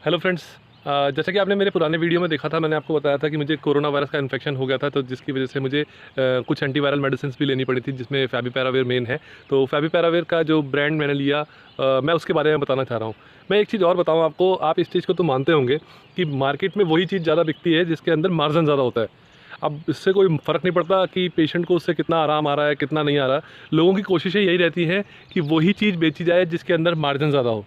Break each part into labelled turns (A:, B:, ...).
A: Hello friends. जैसा कि आपने मेरे पुराने वीडियो में देखा था, मैंने आपको बताया था कि मुझे कोरोना वायरस का इन्फेक्शन हो गया था, तो जिसकी वजह से मुझे कुछ एंटीवायरल मेडिसिन भी लेनी पड़ी थी, जिसमें फैबीपैराविर मेन है। तो फैबीपैराविर का जो ब्रांड मैंने लिया, मैं उसके बारे में बताना चाह रहा हूँ। मैं एक चीज़ और बताऊँ आपको, आप इस चीज़ को तो मानते होंगे कि मार्केट में वही चीज़ ज़्यादा बिकती है जिसके अंदर मार्जिन ज़्यादा होता है। अब इससे कोई फ़र्क नहीं पड़ता कि पेशेंट को उससे कितना आराम आ रहा है, कितना नहीं आ रहा। लोगों की कोशिशें यही रहती हैं कि वही चीज़ बेची जाए जिसके अंदर मार्जिन ज़्यादा हो।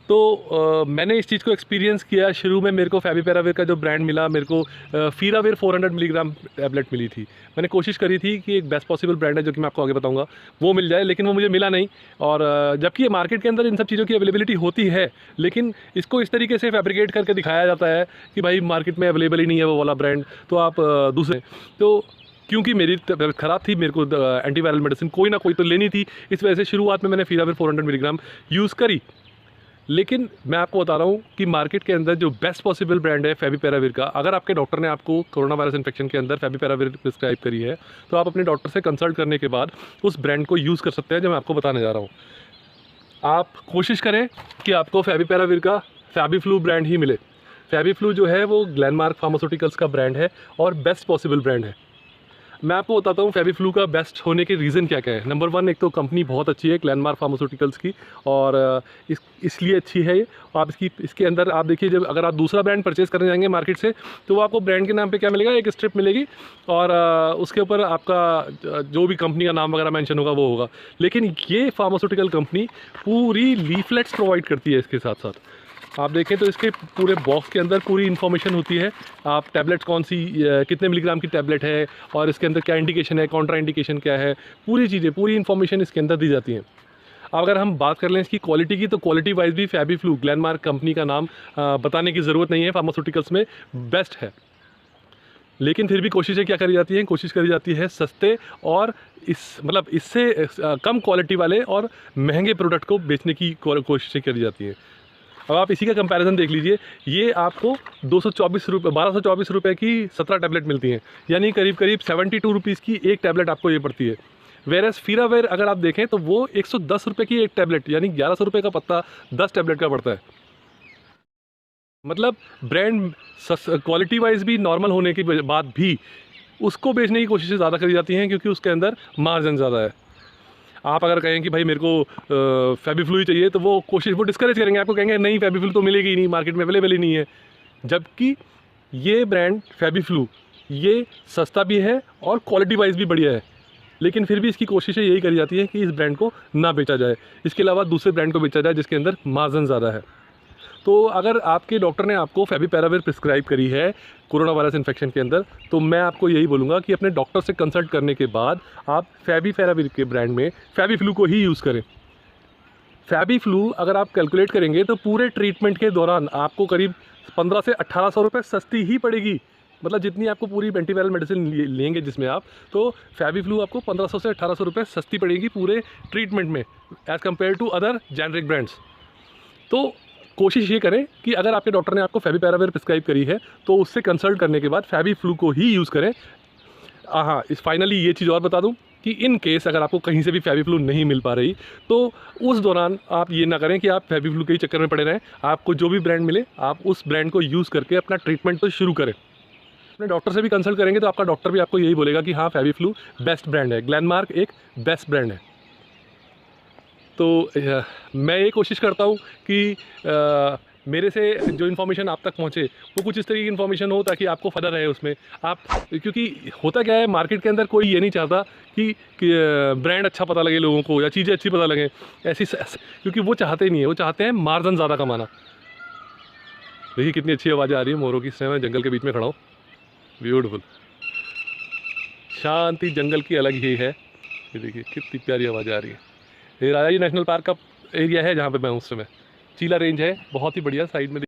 A: तो मैंने इस चीज़ को एक्सपीरियंस किया। शुरू में मेरे को फैबीपैराविर का जो ब्रांड मिला, मेरे को फीराविर 400 मिलीग्राम टैबलेट मिली थी। मैंने कोशिश करी थी कि एक बेस्ट पॉसिबल ब्रांड है जो कि मैं आपको आगे बताऊंगा, वो मिल जाए, लेकिन वो मुझे मिला नहीं। और जबकि ये मार्केट के अंदर इन सब चीज़ों की अवेलेबिलिटी होती है, लेकिन इसको इस तरीके से फैब्रिकेट करके दिखाया जाता है कि भाई मार्केट में अवेलेबल ही नहीं है वो वाला ब्रांड, तो आप दूसरे। तो क्योंकि मेरी तबीयत ख़राब थी, मेरे को एंटीवायरल मेडिसिन कोई ना कोई तो लेनी थी, इस वजह से शुरुआत में मैंने फीराविर 400 मिलीग्राम यूज़ करी। लेकिन मैं आपको बता रहा हूँ कि मार्केट के अंदर जो बेस्ट पॉसिबल ब्रांड है फैबीपैराविर का, अगर आपके डॉक्टर ने आपको कोरोना वायरस इन्फेक्शन के अंदर फैबीपैराविर प्रिस्क्राइब करी है, तो आप अपने डॉक्टर से कंसल्ट करने के बाद उस ब्रांड को यूज़ कर सकते हैं जो मैं आपको बताने जा रहा हूँ। आप कोशिश करें कि आपको फैबीपैराविर का फैबीफ्लू ब्रांड ही मिले। फैबीफ्लू जो है वो ग्लेनमार्क फार्मास्यूटिकल्स का ब्रांड है और बेस्ट पॉसिबल ब्रांड है। मैं आपको बताता हूँ फैबीफ्लू का बेस्ट होने के रीज़न क्या क्या है। नंबर 1, एक तो कंपनी बहुत अच्छी है ग्लेनमार्क फार्मास्यूटिकल्स की, और इसलिए अच्छी है ये। आप इसके अंदर आप देखिए, जब अगर आप दूसरा ब्रांड परचेज़ करने जाएंगे मार्केट से, तो वो आपको ब्रांड के नाम पे क्या मिलेगा, एक स्ट्रिप मिलेगी, और उसके ऊपर आपका जो भी कंपनी का नाम वगैरह मेंशन होगा वो होगा। लेकिन ये फार्मास्यूटिकल कंपनी पूरी लीफलेट्स प्रोवाइड करती है इसके साथ साथ। आप देखें तो इसके पूरे बॉक्स के अंदर पूरी इन्फॉर्मेशन होती है। आप टैबलेट कौन सी, कितने मिलीग्राम की टैबलेट है, और इसके अंदर क्या इंडिकेशन है, कॉन्ट्रा इंडिकेशन क्या है, पूरी चीज़ें, पूरी इन्फॉर्मेशन इसके अंदर दी जाती हैं। अब अगर हम बात कर लें इसकी क्वालिटी की, तो क्वालिटी वाइज भी फैबीफ्लू ग्लेनमार्क कंपनी का नाम बताने की ज़रूरत नहीं है, फार्मास्यूटिकल्स में बेस्ट है। लेकिन फिर भी कोशिशें क्या करी जाती हैं, कोशिश करी जाती है सस्ते और इससे कम क्वालिटी वाले और महंगे प्रोडक्ट को बेचने की कोशिशें करी जाती हैं। अब आप इसी का कंपैरिजन देख लीजिए, ये आपको 224 रुपये 1224 रुपये की 17 टैबलेट मिलती हैं, यानी करीब करीब 72 रुपीज़ की एक टैबलेट आपको ये पड़ती है। वेरएस फीराविर अगर आप देखें तो वो 110 रुपये की एक टैबलेट, यानी 1100 रुपये का पत्ता 10 टैबलेट का पड़ता है। मतलब ब्रांड क्वालिटी वाइज भी नॉर्मल होने के बाद भी उसको बेचने की कोशिशें ज़्यादा करी जाती हैं, क्योंकि उसके अंदर मार्जिन ज़्यादा है। आप अगर कहें कि भाई मेरे को फैबीफ्लू ही चाहिए, तो वो डिस्करेज करेंगे, आपको कहेंगे नहीं फैबीफ्लू तो मिलेगी ही नहीं, मार्केट में अवेलेबल ही नहीं है। जबकि ये ब्रांड फैबीफ्लू ये सस्ता भी है और क्वालिटी वाइज भी बढ़िया है, लेकिन फिर भी इसकी कोशिशें यही करी जाती है कि इस ब्रांड को ना बेचा जाए, इसके अलावा दूसरे ब्रांड को बेचा जाए जिसके अंदर मार्जिन ज़्यादा है। तो अगर आपके डॉक्टर ने आपको फैबीपैराविर प्रिस्क्राइब करी है कोरोना वायरस इन्फेक्शन के अंदर, तो मैं आपको यही बोलूँगा कि अपने डॉक्टर से कंसल्ट करने के बाद आप फैबीपैराविर के ब्रांड में फैबीफ्लू को ही यूज़ करें। फैबीफ्लू अगर आप कैलकुलेट करेंगे तो पूरे ट्रीटमेंट के दौरान आपको करीब 1500 से 1800 रुपये सस्ती ही पड़ेगी। मतलब जितनी आपको पूरी एंटीवायरल मेडिसिन लेंगे जिसमें आप, तो फैबीफ्लू आपको 1500 से 1800 रुपये सस्ती पड़ेगी पूरे ट्रीटमेंट में, as compare to other generic brands. तो कोशिश ये करें कि अगर आपके डॉक्टर ने आपको फैबीपैराविर प्रिस्क्राइब करी है, तो उससे कंसल्ट करने के बाद फैबीफ्लू को ही यूज़ करें। हाँ, इस फाइनली ये चीज़ और बता दूं कि इन केस अगर आपको कहीं से भी फैबीफ्लू नहीं मिल पा रही, तो उस दौरान आप ये ना करें कि आप फैबीफ्लू के ही चक्कर में पड़े रहें। आपको जो भी ब्रांड मिले, आप उस ब्रांड को यूज़ करके अपना ट्रीटमेंट तो शुरू करें। अपने डॉक्टर से भी कंसल्ट करेंगे तो आपका डॉक्टर भी आपको यही बोलेगा कि हाँ फैबीफ्लू बेस्ट ब्रांड है, ग्लेनमार्क एक बेस्ट ब्रांड है। तो मैं ये कोशिश करता हूँ कि मेरे से जो इन्फॉर्मेशन आप तक पहुँचे वो कुछ इस तरीके की इन्फॉर्मेशन हो, ताकि आपको फ़ायदा रहे उसमें। आप, क्योंकि होता क्या है, मार्केट के अंदर कोई ये नहीं चाहता कि ब्रांड अच्छा पता लगे लोगों को या चीज़ें अच्छी पता लगें, क्योंकि वो चाहते ही नहीं है, वो चाहते हैं मार्जिन ज़्यादा कमाना। देखिए कितनी अच्छी आवाज़ें आ रही है मोरों की, इस समय मैं जंगल के बीच में खड़ा हूँ। ब्यूटीफुल शांति जंगल की अलग ही है। ये देखिए कितनी प्यारी आवाज़ें आ रही है। ये राजा जी नेशनल पार्क का एरिया है जहाँ पे मैं उस समय, चीला रेंज है, बहुत ही बढ़िया। साइड में